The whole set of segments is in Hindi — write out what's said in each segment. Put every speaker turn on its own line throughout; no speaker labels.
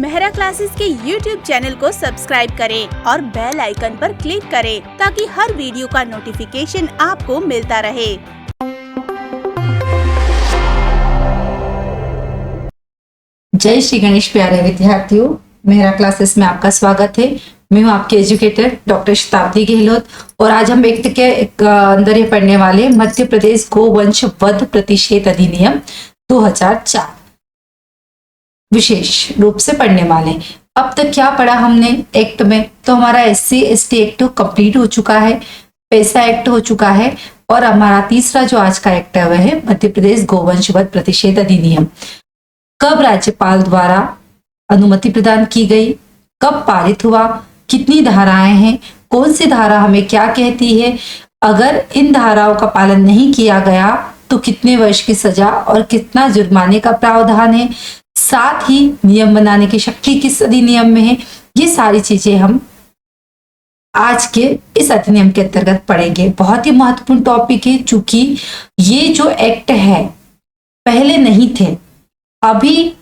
मेहरा क्लासेस के YouTube चैनल को सब्सक्राइब करें और बेल आइकन पर क्लिक करें ताकि हर वीडियो का नोटिफिकेशन आपको मिलता रहे।
जय श्री गणेश प्यारे विद्यार्थियों, मेहरा क्लासेस में आपका स्वागत है। मैं हूँ आपकी एजुकेटर डॉक्टर शताब्दी गहलोत और आज हम एक्ट के अंदर ये पढ़ने वाले मध्य प्रदेश गोवंश वध प्रतिषेध अधिनियम 2004 विशेष रूप से पढ़ने वाले। अब तक क्या पढ़ा हमने एक्ट में? तो हमारा SC/ST एक्ट कंप्लीट हो चुका है, पैसा एक्ट हो चुका है और हमारा तीसरा जो आज का एक्ट है वह है मध्य प्रदेश गोवंश वध प्रतिषेध अधिनियम। कब राज्यपाल द्वारा अनुमति प्रदान की गई, कब पारित हुआ, कितनी धाराएं हैं, कौन सी धारा हमें क्या कहती है, अगर इन धाराओं का पालन नहीं किया गया तो कितने वर्ष की सजा और कितना जुर्माने का प्रावधान है, साथ ही नियम बनाने की शक्ति किस अधिनियम में है, ये सारी चीजें हम आज के इस अधिनियम के अंतर्गत पढ़ेंगे। बहुत ही महत्वपूर्ण टॉपिक है, चूंकि ये जो एक्ट है पहले नहीं थे, अभी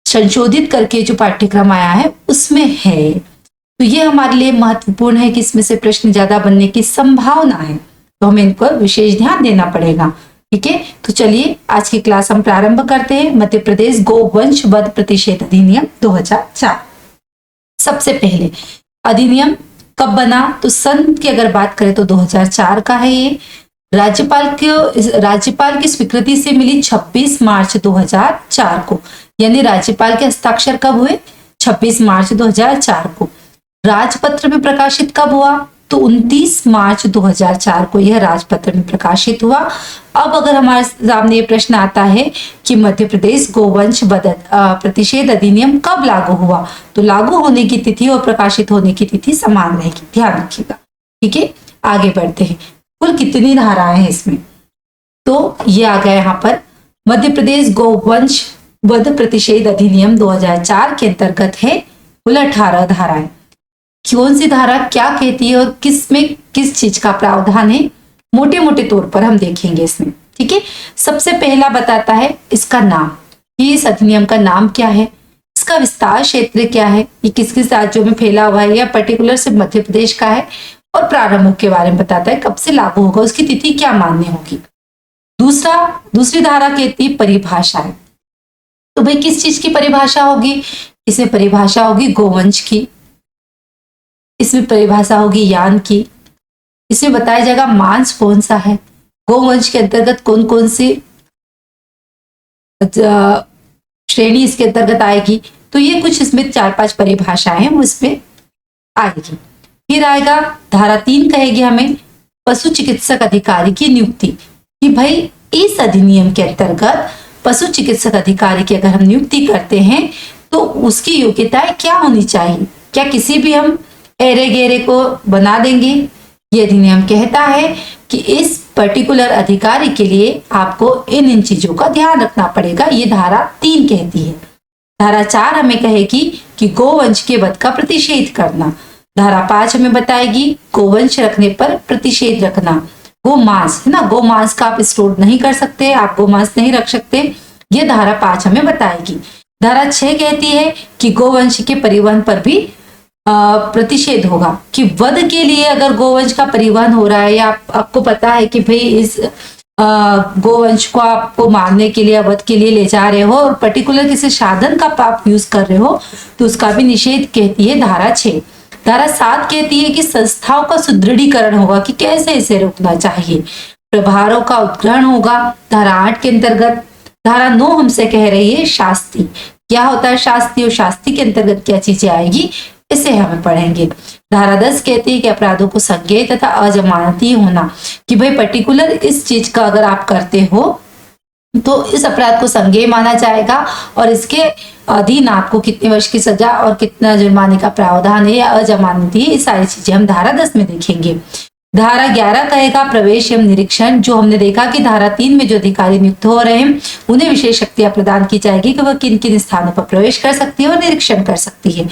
संशोधित करके जो पाठ्यक्रम आया है उसमें है, तो ये हमारे लिए महत्वपूर्ण है कि इसमें से प्रश्न ज्यादा बनने की संभावना है, तो हमें इन पर विशेष ध्यान देना पड़ेगा। ठीक है, तो चलिए आज की क्लास हम प्रारंभ करते हैं। मध्य प्रदेश गोवंश वध प्रतिषेध अधिनियम 2004। सबसे पहले अधिनियम कब बना, तो सन की अगर बात करें तो 2004 का है। ये राज्यपाल की स्वीकृति से मिली 26 मार्च 2004 को, यानी राज्यपाल के हस्ताक्षर कब हुए? 26 मार्च 2004 को। राजपत्र में प्रकाशित कब हुआ? तो 29 मार्च 2004 को यह राजपत्र में प्रकाशित हुआ। अब अगर हमारे सामने ये प्रश्न आता है कि मध्य प्रदेश गोवंश वध प्रतिषेध अधिनियम कब लागू हुआ, तो लागू होने की तिथि और प्रकाशित होने की तिथि समान रहेगी, ध्यान रखिएगा। ठीक है, आगे बढ़ते हैं। कुल कितनी धाराएं हैं इसमें? तो ये आ गया यहाँ पर मध्य प्रदेश गोवंश वध प्रतिषेध अधिनियम 2004 के अंतर्गत है कुल 18 धाराएं। कौन सी धारा क्या कहती है और किसमें किस चीज का प्रावधान है, मोटे मोटे तौर पर हम देखेंगे इसमें। ठीक है, सबसे पहला बताता है इसका नाम, कि इस अधिनियम का नाम क्या है, इसका विस्तार क्षेत्र क्या है, ये किस किस राज्यों में फैला हुआ है या पर्टिकुलर सिर्फ मध्य प्रदेश का है, और प्रारंभ के बारे में बताता है कब से लागू होगा, उसकी तिथि क्या मान्य होगी। दूसरी धारा कहती है परिभाषा है, तो भाई किस चीज की परिभाषा होगी? इसमें परिभाषा होगी गोवंश की, इसमें परिभाषा होगी यान की, इसमें बताया जाएगा मांस कौन सा है, गोवंश के अंतर्गत कौन कौन सी श्रेणी इसके अंतर्गत आएगी। तो ये कुछ इसमें 4-5 परिभाषाएं हैं वो इसमें आएगी। फिर आएगा धारा 3, कहेगी हमें पशु चिकित्सक अधिकारी की नियुक्ति, कि भाई इस अधिनियम के अंतर्गत पशु चिकित्सक अधिकारी की अगर हम नियुक्ति करते हैं तो उसकी योग्यताएं क्या होनी चाहिए, क्या किसी भी हम एरे गेरे को बना देंगे? ये अधिनियम कहता है कि इस पर्टिकुलर अधिकारी के लिए आपको इन चीजों का ध्यान रखना पड़ेगा, ये धारा 3 कहती है। धारा 4 हमें कहेगी कि गोवंश के वध का प्रतिषेध करना। धारा 5 हमें बताएगी गोवंश रखने पर प्रतिषेध रखना। गोमांस है ना, गोमांस का आप स्टोर नहीं कर सकते, आप गोमांस नहीं रख सकते, ये धारा 5 हमें बताएगी। धारा 6 कहती है कि गोवंश के परिवहन पर भी प्रतिषेध होगा, कि वध के लिए अगर गोवंश का परिवहन हो रहा है या आपको पता है कि भाई इस गोवंश को आपको मारने के लिए, वध के लिए ले जा रहे हो और पर्टिकुलर किसी साधन का आप यूज कर रहे हो, तो उसका भी निषेध कहती है धारा 6। धारा 7 कहती है कि संस्थाओं का सुदृढ़ीकरण होगा, कि कैसे इसे रोकना चाहिए, प्रभारों का उत्ग्रहण होगा धारा 8 के अंतर्गत। धारा 9 हमसे कह रही है शास्ति, क्या होता है शास्ति और शास्ति के अंतर्गत क्या चीजें आएगी, इसे हमें पढ़ेंगे। धारा 10 कहती है कि अपराधों को संज्ञेय तथा अजमानती होना, कि भाई पर्टिकुलर इस चीज का अगर आप करते हो तो इस अपराध को संज्ञेय माना जाएगा और इसके अधीन आपको कितने वर्ष की सजा और कितना जुर्माने का प्रावधान है या अजमानती है, ये सारी चीजें हम धारा 10 में देखेंगे। धारा 11 कहेगा प्रवेश एवं निरीक्षण, जो हमने देखा कि धारा 3 में जो अधिकारी नियुक्त हो रहे हैं उन्हें विशेष शक्तियां प्रदान की जाएगी कि वह किन किन स्थानों पर प्रवेश कर सकती है और निरीक्षण कर सकती है।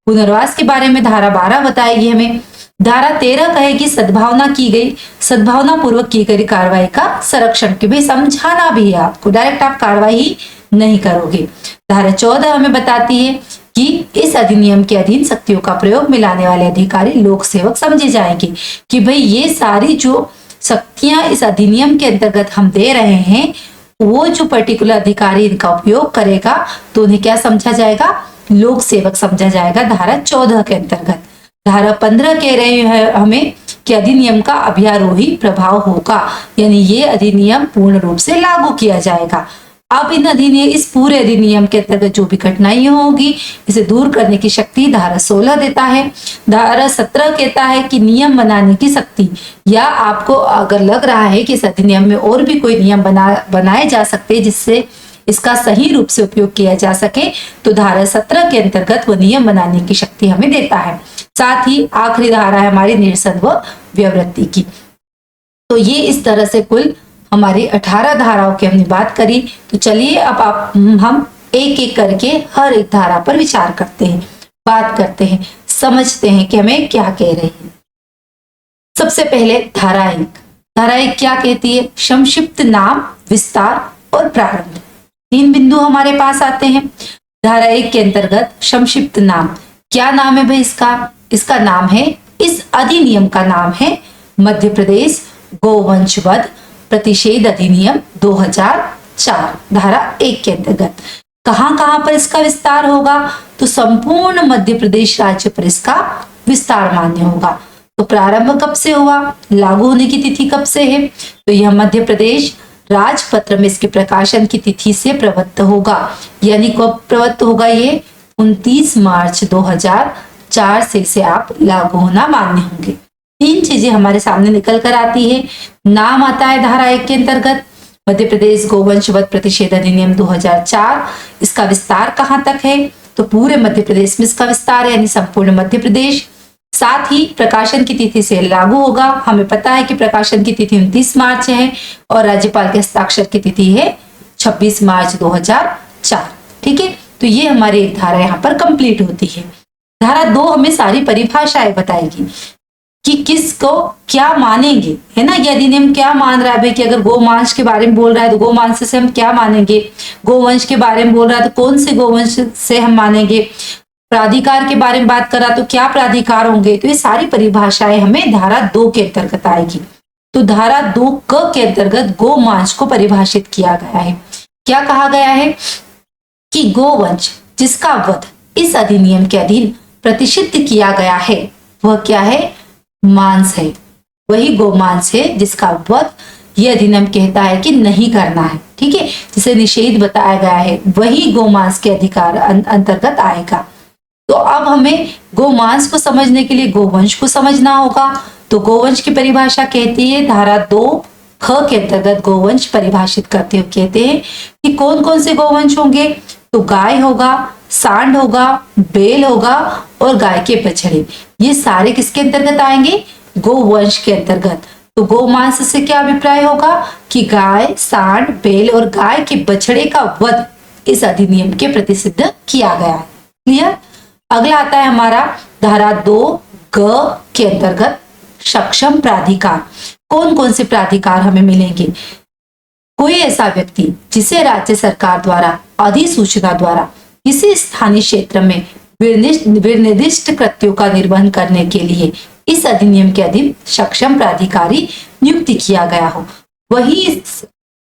पुनर्वास के बारे में धारा 12 बताएगी हमें। धारा 13 कहेगी सद्भावना की गई, सद्भावना पूर्वक की गई कार्रवाई का संरक्षण, कि भाई समझाना भी है आपको, डायरेक्ट आप कार्रवाई नहीं करोगे। धारा 14 हमें बताती है कि कि इस अधिनियम के अधीन शक्तियों का प्रयोग में लाने वाले अधिकारी लोक सेवक समझे जाएंगे। कि भाई ये सारी जो शक्तियां इस अधिनियम के अंतर्गत हम दे रहे हैं, वो जो पर्टिकुलर अधिकारी इनका उपयोग करेगा तो उन्हें क्या समझा जाएगा, लोक सेवक समझा जाएगा। धारा 14 के अंतर्गत धारा 15 कह रहे हैं हमें कि अधिनियम का अभ्यारोही प्रभाव होगा, यानी ये अधिनियम पूर्ण रूप से लागू किया जाएगा। अब इस पूरे अधिनियम के अंतर्गत जो भी कठिनाई होगी इसे दूर करने की शक्ति धारा 16 देता है। धारा 17 कहता है कि नियम बनाने की शक्ति, या आपको अगर लग रहा है कि इस अधिनियम में और भी कोई नियम बनाए जा सकते हैं जिससे इसका सही रूप से उपयोग किया जा सके, तो धारा 17 के अंतर्गत वो नियम बनाने की शक्ति हमें देता है। साथ ही आखिरी धारा है हमारी निरसन व व्यवृत्ति की। तो ये इस तरह से कुल हमारी 18 धाराओं की हमने बात करी। तो चलिए अब हम एक एक करके हर एक धारा पर विचार करते हैं, बात करते हैं, समझते हैं कि हमें क्या कह रहे हैं। सबसे पहले धारा 1। धारा 1 क्या कहती है, संक्षिप्त नाम, विस्तार और प्रारंभ, 3 बिंदु हमारे पास आते हैं। धारा 1 के अंतर्गत संक्षिप्त नाम, क्या नाम है भाई इसका नाम है, इस अधिनियम का नाम है मध्य प्रदेश गोवंश वध प्रतिषेध अधिनियम 2004। धारा 1 के अंतर्गत कहां कहां पर इसका विस्तार होगा, तो संपूर्ण मध्य प्रदेश राज्य पर इसका विस्तार मान्य होगा। तो प्रारंभ कब से हुआ, लागू होने की तिथि कब से है, तो यह मध्य प्रदेश राजपत्र में इसके प्रकाशन की तिथि से प्रवृत्त होगा। यानी कब प्रवृत्त होगा, ये 29 मार्च 2004 से इसे आप लागू होना मान्य होंगे। 3 चीजें हमारे सामने निकल कर आती है। नाम आता है धारा 1 के अंतर्गत मध्य प्रदेश गोवंश वध प्रतिषेध अधिनियम 2004। इसका विस्तार कहां तक है, तो पूरे मध्य प्रदेश में इसका विस्तार है, यानी संपूर्ण मध्य प्रदेश। साथ ही प्रकाशन की तिथि से लागू होगा। हमें पता है कि प्रकाशन की तिथि 29 मार्च है और राज्यपाल के हस्ताक्षर की तिथि है 26 मार्च 2004। ठीक है, तो ये हमारी एक धारा यहाँ पर कंप्लीट होती है। धारा 2 हमें सारी परिभाषाएं बताएगी कि किसको क्या मानेंगे, है ना। ये अधिनियम क्या मान रहा है भाई, कि अगर गोमांस के बारे में बोल रहा है तो गोमांस से हम क्या मानेंगे, गोवंश के बारे में बोल रहा है तो कौन से गोवंश से हम मानेंगे, प्राधिकार के बारे में बात करा तो क्या प्राधिकार होंगे। तो ये सारी परिभाषाएं हमें धारा 2 के अंतर्गत आएगी। तो धारा 2 के अंतर्गत गोमांस को परिभाषित किया गया है। क्या कहा गया है कि गोवंश जिसका वध इस अधिनियम के अधीन प्रतिषिद्ध किया गया है वह क्या है, मांस है। वही गोमांस है जिसका वध यह अधिनियम कहता है कि नहीं करना है। ठीक है, जिसे निषेध बताया गया है वही गोमांस के अधिकार अंतर्गत आएगा। तो अब हमें गोमांस को समझने के लिए गोवंश को समझना होगा। तो गोवंश की परिभाषा कहती है धारा 2 के अंतर्गत गोवंश परिभाषित करते हुए कहते हैं कि कौन कौन से गोवंश होंगे, तो गाय होगा, सांड होगा, बैल होगा और गाय के बछड़े। ये सारे किसके अंतर्गत आएंगे, गोवंश के अंतर्गत। तो गोमांस से क्या अभिप्राय होगा कि गाय, सांड, बैल और गाय के बछड़े का वध इस अधिनियम के प्रतिषिद्ध किया गया है। क्लियर। अगला आता है हमारा धारा 2 के अंतर्गत सक्षम प्राधिकार। कौन कौन से प्राधिकार हमें मिलेंगे, कोई ऐसा व्यक्ति जिसे राज्य सरकार द्वारा अधिसूचना द्वारा किसी स्थानीय क्षेत्र में निर्दिष्ट कृत्यों का निर्वहन करने के लिए इस अधिनियम के अधीन सक्षम प्राधिकारी नियुक्त किया गया हो,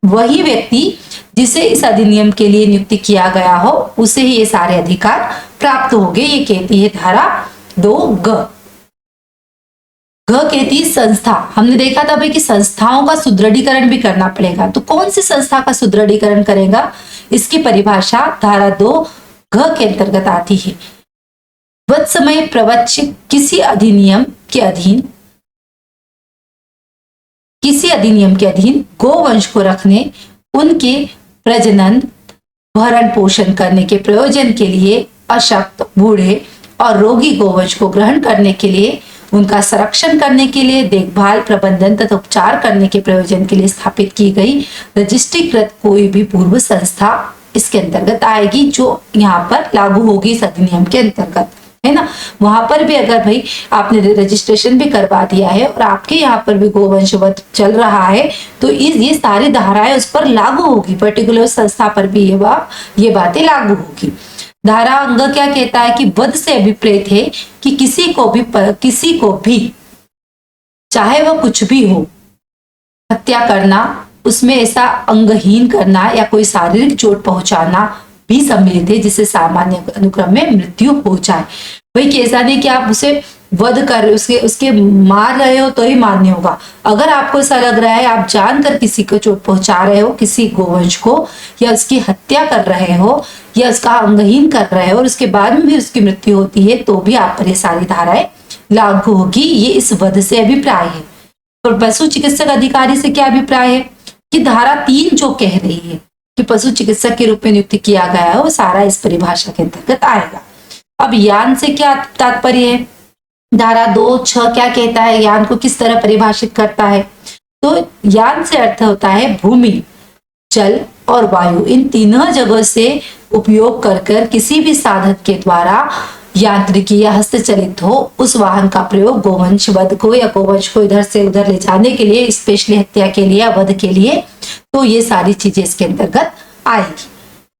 वही व्यक्ति जिसे इस अधिनियम के लिए नियुक्त किया गया हो उसे ही ये सारे अधिकार प्राप्त होंगे। ये कहती है धारा 2 ग कहती है संस्था। हमने देखा था भाई कि संस्थाओं का सुदृढ़ीकरण भी करना पड़ेगा। तो कौन सी संस्था का सुदृढ़ीकरण करेगा, इसकी परिभाषा धारा 2 के अंतर्गत आती है। वध समय प्रवचित किसी अधिनियम के अधीन गोवंश को रखने, उनके प्रजनन भरण पोषण करने के प्रयोजन के लिए अशक्त, बूढ़े और रोगी गोवंश को ग्रहण करने के लिए, उनका संरक्षण करने के लिए, देखभाल, प्रबंधन तथा उपचार करने के प्रयोजन के लिए स्थापित की गई रजिस्ट्रीकृत कोई भी पूर्व संस्था इसके अंतर्गत आएगी, जो यहाँ पर लागू होगी इस अधिनियम के अंतर्गत, है ना। वहां पर भी अगर भाई आपने रजिस्ट्रेशन भी करवा दिया है और आपके यहाँ पर भी गोवंश वध चल रहा है तो ये सारी धाराएं उस पर लागू होगी, पर्टिकुलर संस्था पर भी ये बातें लागू होगी। धारा अंग क्या कहता है कि वध से अभिप्रेत है कि किसी को भी चाहे वह कुछ भी हो, हत्या करना, उसमें ऐसा अंगहीन करना या कोई शारीरिक चोट पहुंचाना भी सम्मिलित है जिससे सामान्य अनुक्रम में मृत्यु हो जाए। भाई कैसा नहीं कि आप उसे वध कर उसके मार रहे हो तो ही मान्य होगा। अगर आपको ऐसा लग रहा है आप जानकर किसी को चोट पहुंचा रहे हो, किसी गोवंश को, या उसकी हत्या कर रहे हो या उसका अंगहीन कर रहे हो और उसके बाद में भी उसकी मृत्यु होती है, तो भी आप पर ये सारी धाराएं लागू होगी। ये इस वध से अभिप्राय है। और पशु चिकित्सक अधिकारी से क्या अभिप्राय है कि धारा 3 जो कह रही है कि पशु चिकित्सक के रूप में नियुक्त किया गया है, वो सारा इस परिभाषा के अंतर्गत आएगा। अब यान से क्या तात्पर्य है? धारा 2(6) क्या कहता है, यान को किस तरह परिभाषित करता है? तो यान से अर्थ होता है भूमि, जल और वायु, इन तीनों जगहों से उपयोग कर किसी भी साधन के द्वारा यांत्रिकी या हस्तचलित हो उस वाहन का प्रयोग गोवंश वध को या गोवंश को इधर से उधर ले जाने के लिए, स्पेशली हत्या के लिए या वध के लिए, तो ये सारी चीजें इसके अंतर्गत आएगी।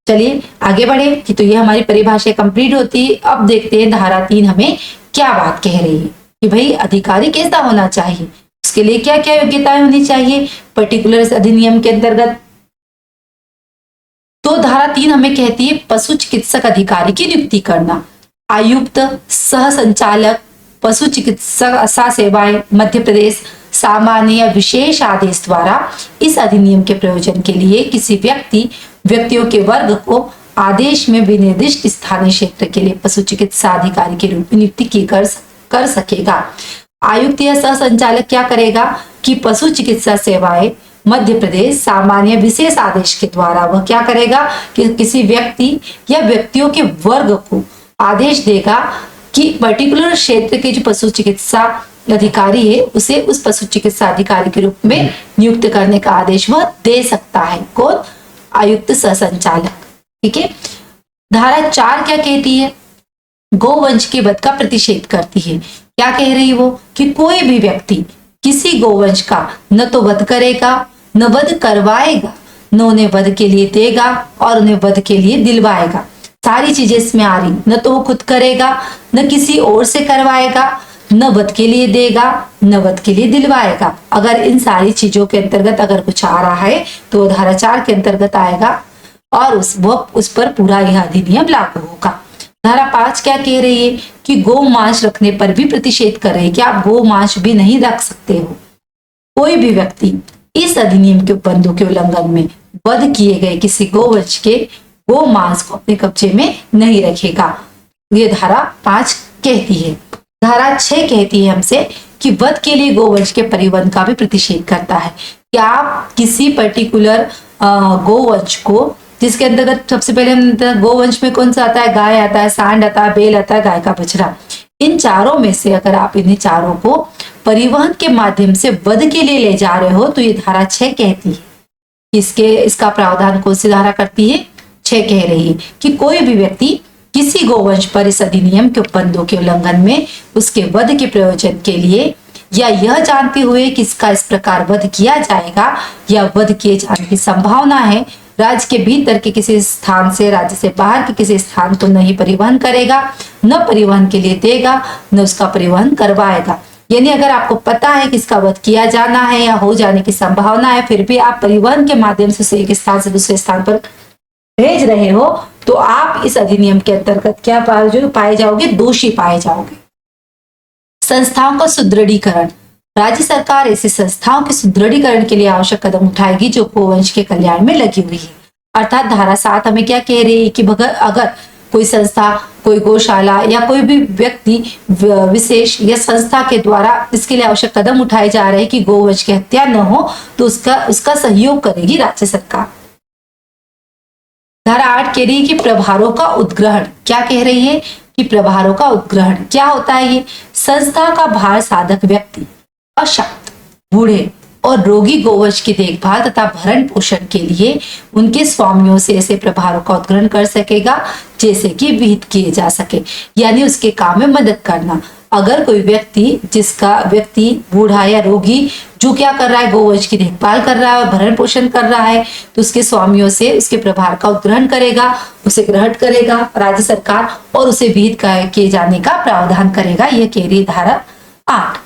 चलिए आगे बढ़े कि तो ये हमारी परिभाषा कंप्लीट होती है। अब देखते हैं धारा 3 हमें क्या बात कह रही है कि भाई अधिकारी कैसा होना चाहिए, उसके लिए क्या क्या योग्यताएं होनी चाहिए पर्टिकुलर इस अधिनियम के अंतर्गत। तो धारा 3 हमें कहती है पशु चिकित्सक अधिकारी की नियुक्ति करना। आयुक्त, सह संचालक, पशु चिकित्सा सेवाएं मध्य प्रदेश सामान्य या विशेष आदेश द्वारा इस अधिनियम के प्रयोजन के लिए किसी व्यक्तियों के वर्ग को आदेश में विनिर्दिष्ट स्थानीय क्षेत्र के लिए पशु चिकित्सा अधिकारी के रूप में नियुक्ति की कर सकेगा। आयुक्त या सह संचालक क्या करेगा कि पशु चिकित्सा सेवाएं मध्य प्रदेश सामान्य विशेष आदेश के द्वारा वह क्या करेगा कि किसी व्यक्ति या व्यक्तियों के वर्ग को आदेश देगा कि पर्टिकुलर क्षेत्र के जो पशु चिकित्सा अधिकारी है उसे उस पशु चिकित्सा अधिकारी के रूप में नियुक्त करने का आदेश वह दे सकता है। कौन? आयुक्त सह संचालक। ठीक है। धारा 4 क्या कहती है? गोवंश के वध का प्रतिषेध करती है। क्या कह रही है वो कि कोई भी व्यक्ति किसी गोवंश का न तो वध करेगा, न वध करवाएगा, न उन्हें वध के लिए देगा और उन्हें वध के लिए दिलवाएगा। सारी चीजें इसमें आ रही। न तो वो खुद करेगा, न किसी और से करवाएगा, न वध के लिए देगा, न वध के लिए दिलवाएगा। अगर इन सारी चीजों के अंतर्गत अगर कुछ आ रहा है तो धारा 4 के अंतर्गत आएगा और उस पर पूरा यह अधिनियम लागू होगा। धारा 5 क्या कह रही है कि गो मांस रखने पर भी प्रतिषेध कर रही है कि आप गो मांस भी नहीं रख सकते हो। कोई भी व्यक्ति इस अधिनियम के उपबंधों के उल्लंघन में वध किए गए किसी गोवंश के गो मांस को अपने कब्जे में नहीं रखेगा। ये धारा 5 कहती है। धारा 6 कहती है हमसे कि वध के लिए गोवंश के परिवहन का भी प्रतिषेध करता है कि आप किसी पर्टिकुलर गोवंश को, जिसके अंतर्गत सबसे पहले गोवंश में कौन सा आता है? गाय आता है, सांड आता है, बैल आता है, गाय का बछड़ा। इन चारों में से अगर आप इन्हीं चारों को परिवहन के माध्यम से वध के लिए ले जा रहे हो तो ये धारा 6 कहती है। इसका प्रावधान कौन सी धारा करती है? 6 कह रही है कि कोई भी व्यक्ति किसी गोवंश पर इस अधिनियम के उपबंधों के उल्लंघन में उसके वध के प्रयोजन के लिए या यह जानते हुए कि इसका इस प्रकार वध किया जाएगा या वध किए जाने की संभावना है, राज्य के भीतर के किसी स्थान से राज्य से बाहर के किसी स्थान को नहीं परिवहन करेगा, न परिवहन के लिए देगा, न उसका परिवहन करवाएगा। यानी अगर आपको पता है कि इसका वध किया जाना है या हो जाने की संभावना है, फिर भी आप परिवहन के माध्यम से उसे एक स्थान से दूसरे स्थान पर भेज रहे हो तो आप इस अधिनियम के अंतर्गत क्या पाए जाओगे? दोषी पाए जाओगे। संस्थाओं का सुदृढ़ीकरण। राज्य सरकार ऐसी संस्थाओं के सुदृढ़ीकरण के लिए आवश्यक कदम उठाएगी जो गोवंश के कल्याण में लगी हुई है। अर्थात धारा 7 हमें क्या कह रही है कि अगर कोई संस्था, कोई गौशाला या कोई भी व्यक्ति विशेष या संस्था के द्वारा इसके लिए आवश्यक कदम उठाए जा रहे हैं कि गोवंश की हत्या न हो तो उसका सहयोग करेगी राज्य सरकार। धारा 8 कह रही है कि प्रभारों का उद्ग्रहण। क्या कह रही है कि प्रभारों का उद्ग्रहण क्या होता है? ये संस्था का भार साधक व्यक्ति अशक्त, बूढ़े और रोगी गोवंश की देखभाल तथा भरण पोषण के लिए उनके स्वामियों से ऐसे प्रभारों का उद्ग्रहण कर सकेगा जैसे कि विहित किए जा सके, यानी उसके काम में मदद करना। अगर कोई व्यक्ति बूढ़ा या रोगी जो क्या कर रहा है, गोवंश की देखभाल कर रहा है और भरण पोषण कर रहा है, तो उसके स्वामियों से उसके प्रभार का उत्ग्रहण करेगा, उसे ग्रहण करेगा राज्य सरकार और उसे विहित किए जाने का प्रावधान करेगा। यह कह रही धारा 8।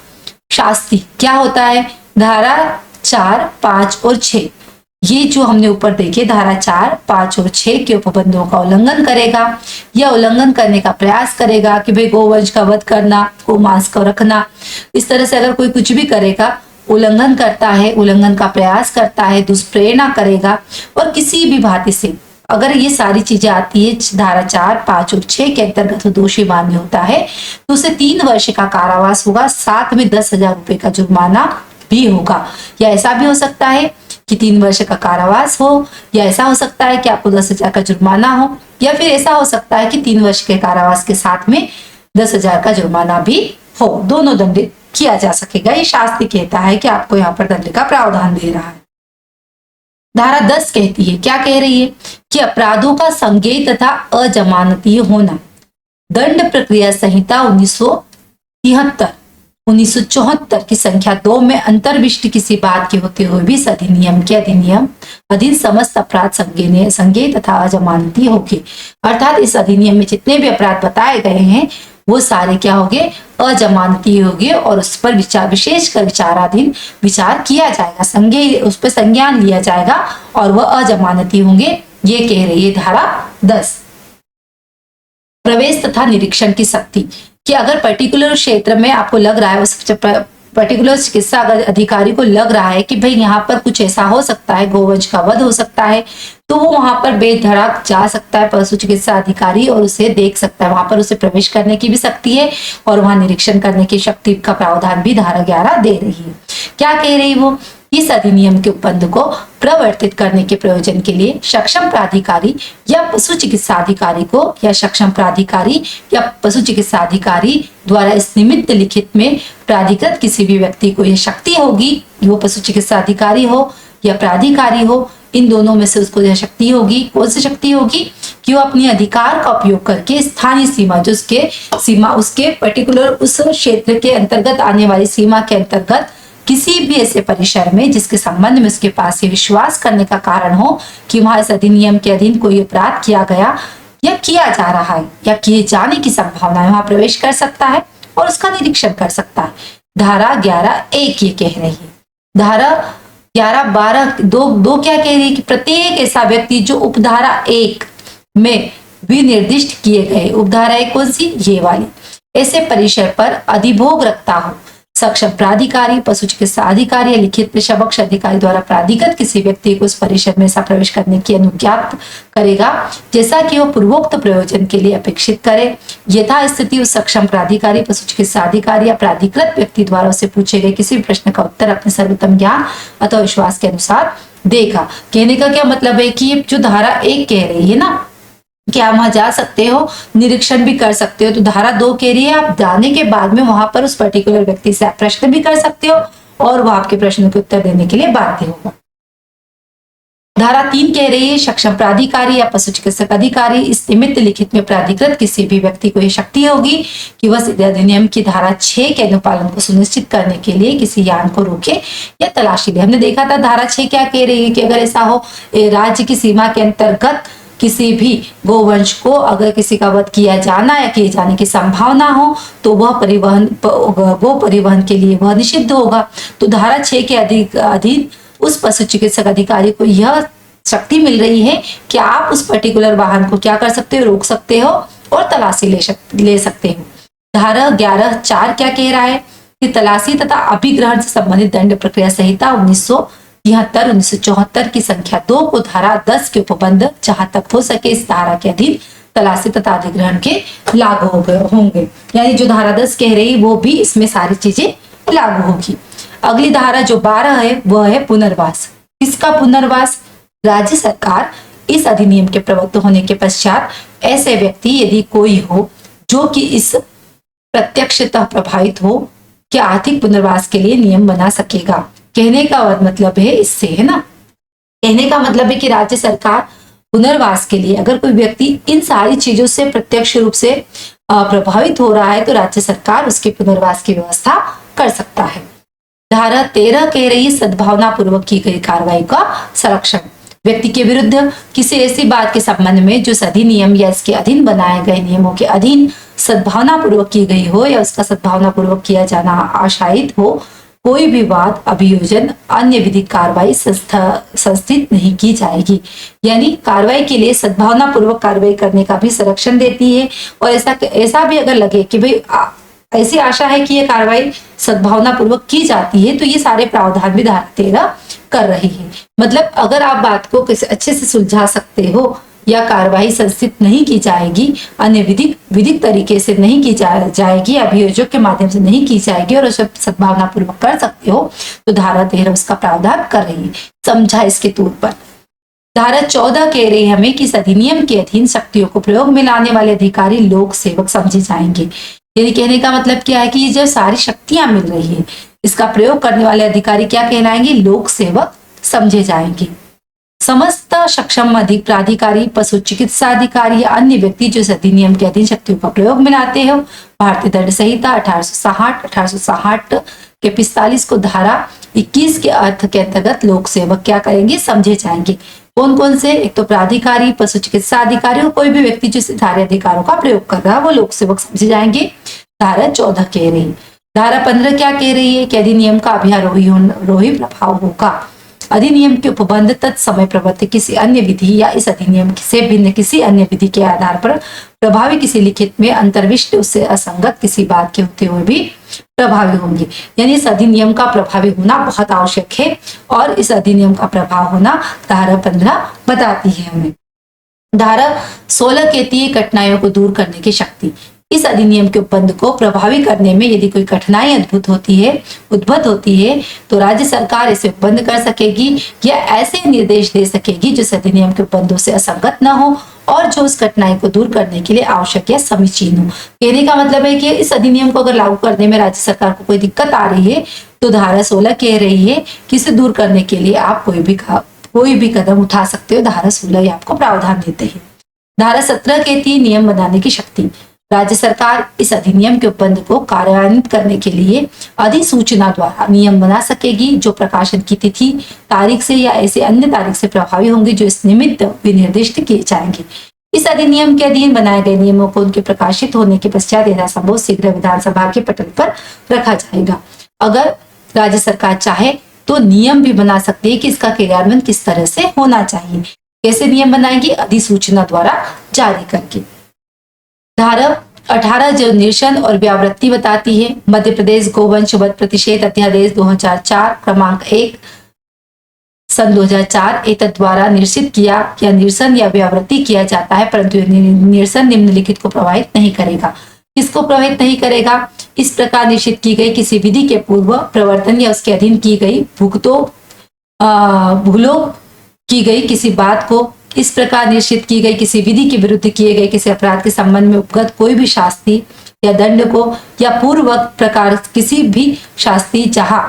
शास्ति क्या होता है? धारा 4, 5 और 6, ये जो हमने ऊपर देखे धारा 4, 5 और 6 के उपबंधों का उल्लंघन करेगा या उल्लंघन करने का प्रयास करेगा कि भाई गोवंश का वध करना, गोमांस को रखना, इस तरह से अगर कोई कुछ भी करेगा, उल्लंघन करता है, उल्लंघन का प्रयास करता है, दुष्प्रेरणा करेगा और किसी भी भांति से अगर ये सारी चीजें आती है धारा 4, 5 और 6 के अंतर्गत दोषी मान्य होता है तो उसे 3 वर्ष का कारावास होगा, साथ में 10,000 रुपए का जुर्माना भी होगा। या ऐसा भी हो सकता है कि 3 वर्ष का कारावास हो, या ऐसा हो सकता है कि आपको 10,000 का जुर्माना हो, या फिर ऐसा हो सकता है कि 3 वर्ष के कारावास के साथ में 10,000 का जुर्माना भी हो। दोनों दंडित किया जा सकेगा। ये शास्त्र कहता है कि आपको यहाँ पर दंड का प्रावधान दे रहा है। धारा 10 कहती है, क्या कह रही है कि अपराधों का संज्ञेय तथा अजमानतीय होना। दंड प्रक्रिया संहिता 1974 की संख्या 2 में अंतर्विष्ट किसी बात के होते हुए भी इस अधिनियम के अधीन समस्त अपराध संज्ञेय तथा अजमानतीय होंगे। अर्थात इस अधिनियम में जितने भी अपराध बताए गए हैं वो सारे क्या होंगे? अजमानती होंगे और उस पर विशेषकर विचाराधीन विचार किया जाएगा, उस पर संज्ञान लिया जाएगा और वह अजमानती होंगे। ये कह रही है धारा 10। प्रवेश तथा निरीक्षण की शक्ति कि अगर पर्टिकुलर क्षेत्र में आपको लग रहा है, उस पर्टिकुलर चिकित्सा अधिकारी को लग रहा है कि भाई यहाँ पर कुछ ऐसा हो सकता है, गोवंश का वध हो सकता है, तो वो वहां पर बेधड़क जा सकता है पशु चिकित्सा अधिकारी और उसे देख सकता है। वहां पर उसे प्रवेश करने की भी शक्ति है और वहां निरीक्षण करने की शक्ति का प्रावधान भी धारा 11 दे रही है। क्या कह रही वो? इस अधिनियम के उपबंध को प्रवर्तित करने के प्रयोजन के लिए सक्षम प्राधिकारी या पशु चिकित्सा अधिकारी को या सक्षम प्राधिकारी या पशु चिकित्सा अधिकारी द्वारा इस निमित्त लिखित में प्राधिकृत किसी भी व्यक्ति को यह शक्ति होगी, वो पशु चिकित्सा अधिकारी हो या प्राधिकारी हो, इन दोनों में से उसको यह शक्ति होगी। कौन सी शक्ति होगी? कि वो अपने अधिकार का उपयोग करके स्थानीय सीमा, जो उसके पर्टिकुलर उस क्षेत्र के अंतर्गत आने वाली सीमा के अंतर्गत किसी भी ऐसे परिसर में जिसके संबंध में उसके पास ये विश्वास करने का कारण हो कि वहां इस अधिनियम के अधीन कोई अपराध किया गया या किया जा रहा है या किए जाने की संभावना है, वहां प्रवेश कर सकता है और उसका निरीक्षण कर सकता है। धारा 11(1) ये कह रही है। धारा 11(12)(2) क्या कह रही है कि प्रत्येक ऐसा व्यक्ति जो उपधारा 1 में विनिर्दिष्ट किए गए, उपधारा 1 कौन सी? ये वाली, ऐसे परिसर पर अधिभोग रखता हो, सक्षम प्राधिकारी, पशु चिकित्सा अधिकारी या लिखित समक्ष अधिकारी द्वारा प्राधिकृत किसी व्यक्ति को उस परिसर में ऐसा प्रवेश करने की अनुज्ञात करेगा जैसा कि वह पूर्वोक्त प्रयोजन के लिए अपेक्षित करे। यथा स्थिति उस सक्षम प्राधिकारी, पशु चिकित्सा अधिकारी या प्राधिकृत व्यक्ति द्वारा उसे पूछे गए किसी भी प्रश्न का उत्तर अपने सर्वोत्तम ज्ञान अथवा विश्वास के अनुसार देगा। कहने का क्या मतलब है कि ये जो धारा 1 कह रही है ना कि आप वहां जा सकते हो, निरीक्षण भी कर सकते हो, तो धारा 2 कह रही है आप जाने के बाद में वहां पर उस पर्टिकुलर व्यक्ति से आप प्रश्न भी कर सकते हो और वो आपके प्रश्नों के उत्तर देने के लिए बाध्य होगा। धारा 3 कह रही है सक्षम प्राधिकारी या पशु चिकित्सक अधिकारी इस निमित्त लिखित में प्राधिकृत किसी भी व्यक्ति को यह शक्ति होगी कि वह अधिनियम की धारा 6 के अनुपालन को सुनिश्चित करने के लिए किसी यान को रोके या तलाशी ले। हमने देखा था धारा 6 क्या कह रही है कि अगर ऐसा हो राज्य की सीमा के अंतर्गत किसी भी गोवंश को अगर किसी का वध किया जाना या किए जाने की संभावना हो तो वह गो परिवहन के लिए वह निषिद्ध होगा। तो धारा 6 के अधीन उस पशु चिकित्सक अधिकारी को यह शक्ति मिल रही है कि आप उस पर्टिकुलर वाहन को क्या कर सकते हो? रोक सकते हो और तलाशी ले सकते हो। धारा 11(4) क्या कह रहा है कि तलाशी तथा अभिग्रहण से संबंधित दंड प्रक्रिया संहिता 1974 की संख्या 2 को धारा 10 के उपबंध जहां तक हो सके इस धारा के अधीन तलाशी तथा अधिग्रहण के लागू होंगे। यानी जो धारा 10 कह रही वो भी इसमें सारी चीजें लागू होगी। अगली धारा जो 12 है वह है पुनर्वास। इसका पुनर्वास राज्य सरकार इस अधिनियम के प्रवृत्त होने के पश्चात ऐसे व्यक्ति यदि कोई हो जो कि इस प्रत्यक्षतः प्रभावित हो कि आर्थिक पुनर्वास के लिए नियम बना सकेगा। कहने का मतलब है इससे, है ना, कहने का मतलब है कि राज्य सरकार पुनर्वास के लिए अगर कोई व्यक्ति इन सारी चीजों से प्रत्यक्ष रूप से प्रभावित हो रहा है तो राज्य सरकार उसके पुनर्वास की व्यवस्था कर सकता है। धारा 13 कह रही है सद्भावना पूर्वक की गई कार्रवाई का संरक्षण। व्यक्ति के विरुद्ध किसी ऐसी बात के संबंध में जो इस अधिनियम या इसके अधीन बनाए गए नियमों के अधीन सद्भावना पूर्वक की गई हो या उसका सद्भावना पूर्वक किया जाना आशायित हो, कोई भी बात, अभियोजन, अन्य विधिक कार्रवाई संस्थित नहीं की जाएगी। यानी कार्रवाई के लिए सद्भावना पूर्वक कार्रवाई करने का भी संरक्षण देती है। और ऐसा भी अगर लगे कि भाई ऐसी आशा है कि ये कार्रवाई सद्भावना पूर्वक की जाती है, तो ये सारे प्रावधान भी धारा 13 कर रही है। मतलब अगर आप बात को किसी अच्छे से सुलझा सकते हो या कार्रवाई संस्थित नहीं की जाएगी, अन्य विधिक तरीके से नहीं की जाएगी, अभियोजक के माध्यम से नहीं की जाएगी और उसे सद्भावना पूर्वक कर सकते हो, तो धारा 13 उसका प्रावधान कर रही है। समझा इसके तौर पर। धारा 14 कह रही है हमें कि इस अधिनियम के अधीन शक्तियों को प्रयोग में लाने वाले अधिकारी लोक सेवक समझे जाएंगे। यदि कहने का मतलब क्या है कि ये जो सारी शक्तियां मिल रही है, इसका प्रयोग करने वाले अधिकारी क्या कहलाएंगे? लोक सेवक समझे जाएंगे। समस्त सक्षम अधिक प्राधिकारी, पशु चिकित्सा अधिकारी या अन्य व्यक्ति जो इस अधिनियम के अधीन शक्तियों का प्रयोग में लाते हो, भारतीय दंड संहिता 1860 के 45 को धारा 21 के अर्थ के अंतर्गत लोक सेवक क्या करेंगे? समझे जाएंगे। कौन कौन से? एक तो प्राधिकारी, पशु चिकित्सा अधिकारी और कोई भी व्यक्ति जो सारे अधिकारों का प्रयोग कर रहा है वो लोक सेवक समझे जाएंगे। धारा 14 कह रही है। धारा 15 क्या कह रही है कि अधिनियम का अभ्यारोही प्रभाव होगा। अधिनियम के उपबंध तत्समय प्रवर्तित किसी अन्य विधि या इस अधिनियम से भिन्न किसी अन्य विधि के आधार पर प्रभावी किसी लिखित में अंतर्विष्ट उससे असंगत किसी बात के होते हुए भी प्रभावी होंगे। यानी इस अधिनियम का प्रभावी होना बहुत आवश्यक है और इस अधिनियम का प्रभाव होना धारा 15 बताती है हमें। धारा 16 कहती है कठिनाइयों को दूर करने की शक्ति। इस अधिनियम के उपबंध को प्रभावी करने में यदि कोई कठिनाई उद्भूत होती है तो राज्य सरकार इसे उपबंध कर सकेगी या ऐसे निर्देश दे सकेगी जो इस अधिनियम के उपबंधों से असंगत न हो और जो उस कठिनाई को दूर करने के लिए आवश्यक या समीचीन हो। कहने का मतलब है कि इस अधिनियम को अगर लागू करने में राज्य सरकार को कोई दिक्कत आ रही है तो धारा 16 कह रही है कि इसे दूर करने के लिए आप कोई भी कदम उठा सकते हो। धारा 16 आपको प्रावधान देते हैं। धारा 17 कहती है नियम बनाने की शक्ति। राज्य सरकार इस अधिनियम के उपबंध को कार्यान्वित करने के लिए अधिसूचना द्वारा नियम बना सकेगी जो प्रकाशन की तिथि, तारीख से या ऐसे अन्य तारीख से प्रभावी होंगे जो इस निमित्त विनिर्दिष्ट किए जाएंगे। इस अधिनियम के अधीन बनाए गए नियमों को उनके प्रकाशित होने के पश्चात यथासंभव शीघ्र विधानसभा के पटल पर रखा जाएगा। अगर राज्य सरकार चाहे तो नियम भी बना सकती है कि इसका क्रियान्वयन किस तरह से होना चाहिए। कैसे नियम बनाएगी? अधिसूचना द्वारा जारी करके। धारा 18 जो निरसन और व्यावृत्ति बताती है। मध्य प्रदेश गोवंश वध प्रतिषेध अध्यादेश 2004 क्रमांक 1 सन 2004 एतद द्वारा निरसित किया या निरसन या व्यावृत्ति किया जाता है, परंतु निरसन निम्नलिखित को प्रभावित नहीं करेगा। किसको प्रभावित नहीं करेगा? इस प्रकार निश्चित की गई किसी विधि के पूर्व प्रवर्तन या उसके अधीन की गई भूलों की गई किसी बात को, इस प्रकार निश्चित की गई किसी विधि के विरुद्ध किए गए किसी अपराध के संबंध में उपगत कोई भी शास्ति या दंड को या पूर्वक प्रकार किसी भी शास्ति जहां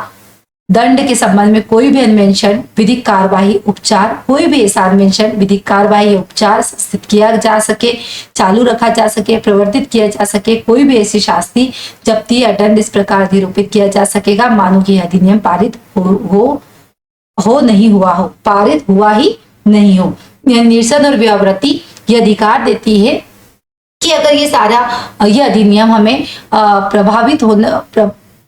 दंड के संबंध में कोई भी अन्वेषण, विधिक कार्यवाही, उपचार, कोई भी ऐसा अन्वेषण, विधिक कार्यवाही या उपचार संस्थित किया जा सके, चालू रखा जा सके, प्रवर्तित किया जा सके, कोई भी ऐसी शास्ति, जब्ती या दंड इस प्रकार अधिरूपित किया जा सकेगा मानो कि अधिनियम पारित पारित हुआ ही नहीं हो। निरसन और व्यावृत्ति ये अधिकार देती है कि अगर ये अधिनियम हमें प्रभावित होना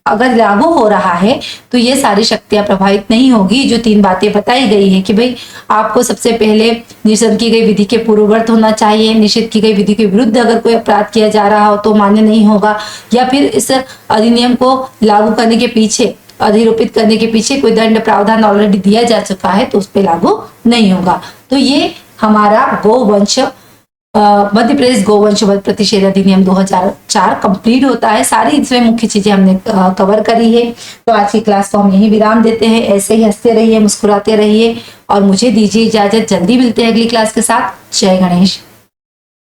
अगर लागू हो रहा है तो ये सारी शक्तियां प्रभावित नहीं होगी। जो 3 बातें बताई गई है कि भाई आपको सबसे पहले निरसन की गई विधि के पूर्ववर्त होना चाहिए, निषिद्ध की गई विधि के विरुद्ध अगर कोई अपराध किया जा रहा हो तो मान्य नहीं होगा, या फिर इस अधिनियम को लागू करने के पीछे, अधिरूपित करने के पीछे कोई दंड प्रावधान ऑलरेडी दिया जा चुका है तो उस पर लागू नहीं होगा। तो ये हमारा गोवंश मध्य प्रदेश गोवंश वध प्रतिषेध अधिनियम 2004 कंप्लीट होता है। सारी इसमें मुख्य चीजें हमने कवर करी है। तो आज की क्लास को हम यही विराम देते हैं। ऐसे ही हंसते रहिए, मुस्कुराते रहिए और मुझे दीजिए इजाजत। जल्दी मिलते हैं अगली क्लास के साथ। जय गणेश।